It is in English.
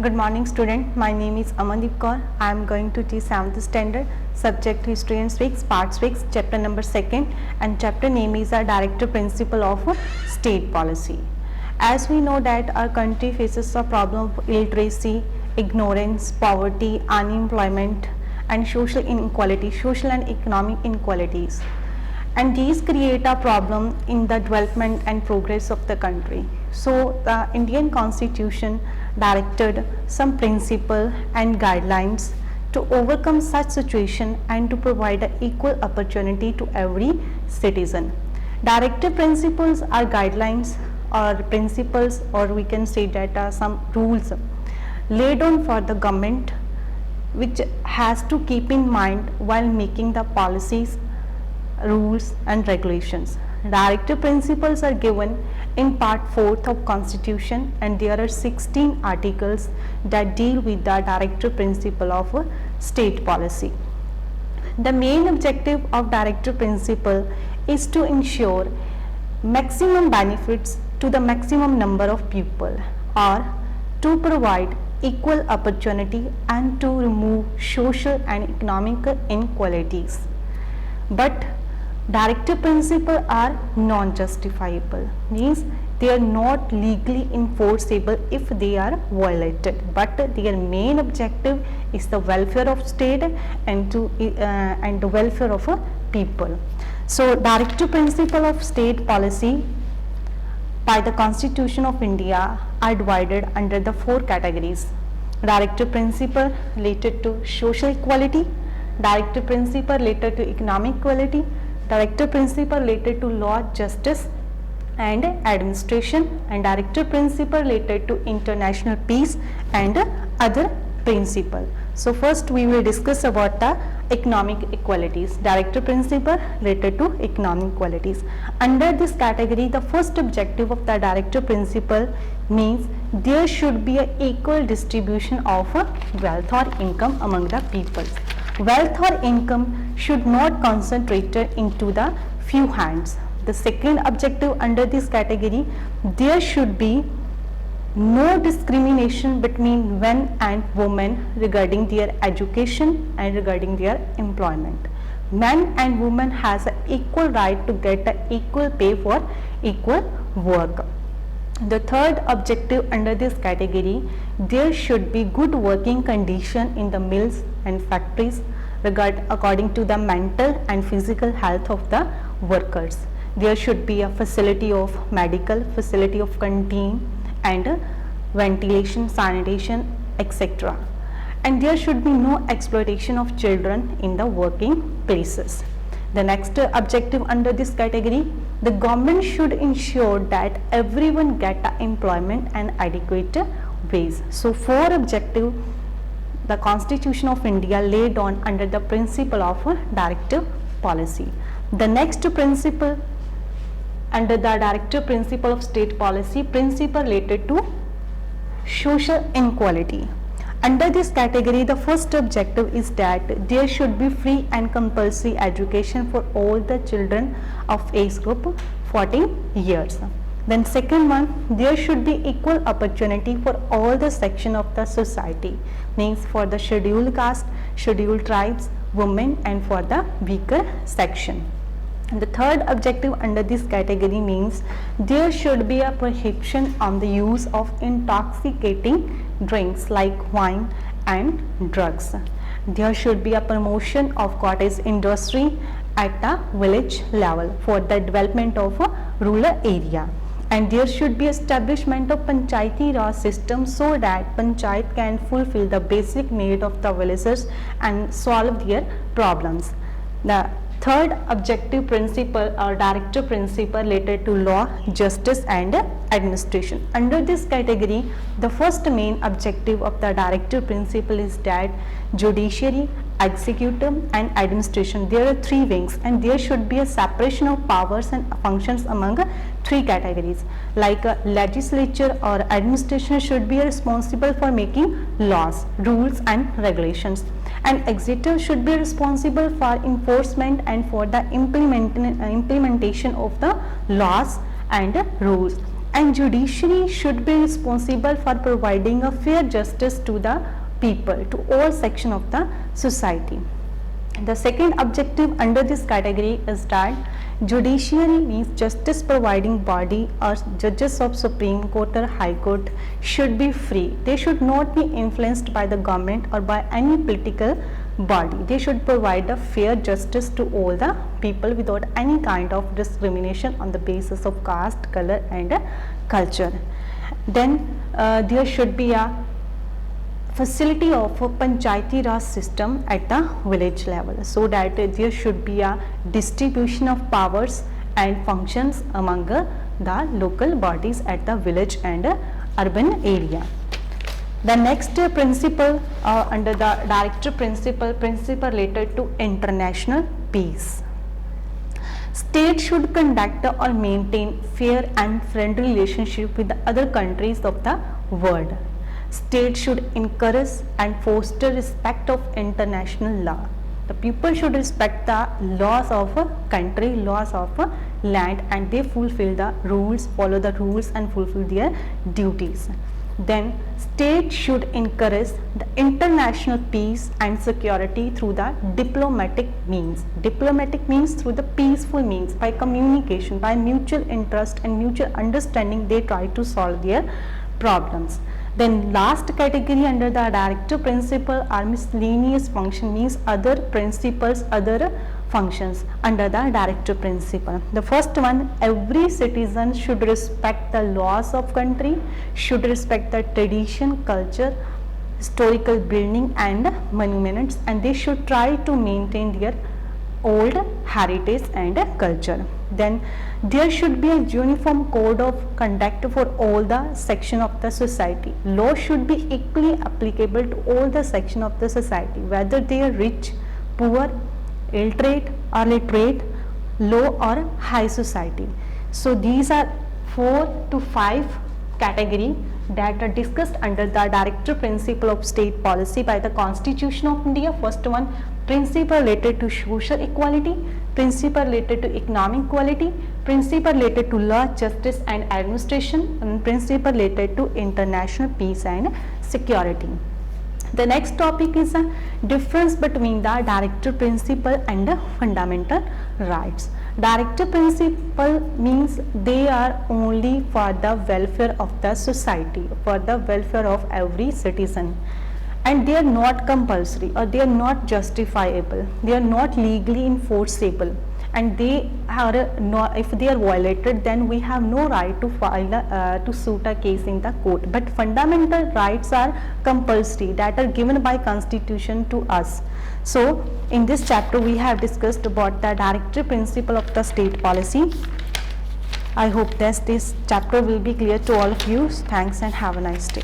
Good morning student, my name is Amandeep Kaur. I am going to teach 7th standard, subject History and Civics, part 6, chapter number 2nd, and chapter name is a Directive Principle of State Policy. As we know that our country faces a problem of illiteracy, ignorance, poverty, unemployment and social inequality, social and economic inequalities. And these create a problem in the development and progress of the country. So the Indian Constitution directed some principle and guidelines to overcome such situation and to provide an equal opportunity to every citizen. Directive principles are guidelines or principles, or we can say that are some rules laid on for the government, which has to keep in mind while making the policies, rules and regulations. Directive principles are given in part 4th of Constitution, and there are 16 articles that deal with the directive principle of state policy. The main objective of directive principle is to ensure maximum benefits to the maximum number of people, or to provide equal opportunity and to remove social and economic inequalities. But directive principles are non-justifiable, means they are not legally enforceable if they are violated, but their main objective is the welfare of state and the welfare of people. So directive principle of state policy by the Constitution of India are divided under the 4 categories: directive principle related to social equality, directive principle related to economic equality, directive principle related to law, justice and administration, and directive principle related to international peace and other principle. So first we will discuss about the economic equalities. Directive principle related to economic equalities. Under this category, the first objective of the directive principle means there should be an equal distribution of wealth or income among the people. Wealth or income should not concentrate into the few hands. The second objective under this category, there should be no discrimination between men and women regarding their education and regarding their employment. Men and women has an equal right to get an equal pay for equal work. The third objective under this category, there should be good working condition in the mills and factories according to the mental and physical health of the workers. There should be a facility of medical, facility of canteen and ventilation, sanitation, etc. And there should be no exploitation of children in the working places. The next objective under this category, the government should ensure that everyone get employment and adequate wage. So 4 objectives the Constitution of India laid on under the principle of directive policy. The next principle under the directive principle of state policy, principle related to social inequality. Under this category, the first objective is that there should be free and compulsory education for all the children of age group 14 years. Then second one, there should be equal opportunity for all the section of the society, means for the scheduled caste, scheduled tribes, women and for the weaker section. And the third objective under this category means there should be a prohibition on the use of intoxicating drinks like wine and drugs. There should be a promotion of cottage industry at the village level for the development of a rural area. And there should be establishment of Panchayati Raj system so that Panchayat can fulfill the basic need of the villagers and solve their problems. The third objective principle or directive principle related to law, justice and administration. Under this category, the first main objective of the directive principle is that judiciary, executive and administration, there are 3 wings and there should be a separation of powers and functions among 3 categories. Like legislature or administration should be responsible for making laws, rules and regulations, and executive should be responsible for enforcement and for the implementation of the laws and rules, And judiciary should be responsible for providing a fair justice to the people, to all section of the society. The second objective under this category is that judiciary means justice providing body or judges of Supreme Court or High Court should be free. They should not be influenced by the government or by any political body. They should provide a fair justice to all the people without any kind of discrimination on the basis of caste, color and culture. Then there should be a facility of a Panchayati Raj system at the village level, so that there should be a distribution of powers and functions among the local bodies at the village and urban area. The next principle under the director principle related to international peace. State should conduct or maintain fair and friendly relationship with the other countries of the world. State should encourage and foster respect of international law. The people should respect the laws of a country, laws of a land, and they fulfill the rules, follow the rules and fulfill their duties. Then state should encourage the international peace and security through the diplomatic means. Diplomatic means through the peaceful means, by communication, by mutual interest and mutual understanding, they try to solve their problems. Then last category under the director principle are miscellaneous function, means other principles, other functions under the director principle. The first one, every citizen should respect the laws of country, should respect the tradition, culture, historical building and monuments, and they should try to maintain their old heritage and culture. Then there should be a uniform code of conduct for all the section of the society. Law should be equally applicable to all the section of the society, whether they are rich, poor, illiterate or literate, low or high society. So these are 4 to 5 category that are discussed under the director principle of state policy by the Constitution of India. First one, principle related to social equality, principle related to economic equality, principle related to law, justice and administration, and principle related to international peace and security. The next topic is a difference between the director principle and the fundamental rights. Director principle means they are only for the welfare of the society, for the welfare of every citizen, and they are not compulsory or they are not justifiable, they are not legally enforceable, and they are not, if they are violated, then we have no right to file to suit a case in the court. But fundamental rights are compulsory, that are given by Constitution to us. So in this chapter we have discussed about the director principle of the state policy. I hope that this chapter will be clear to all of you. Thanks and have a nice day.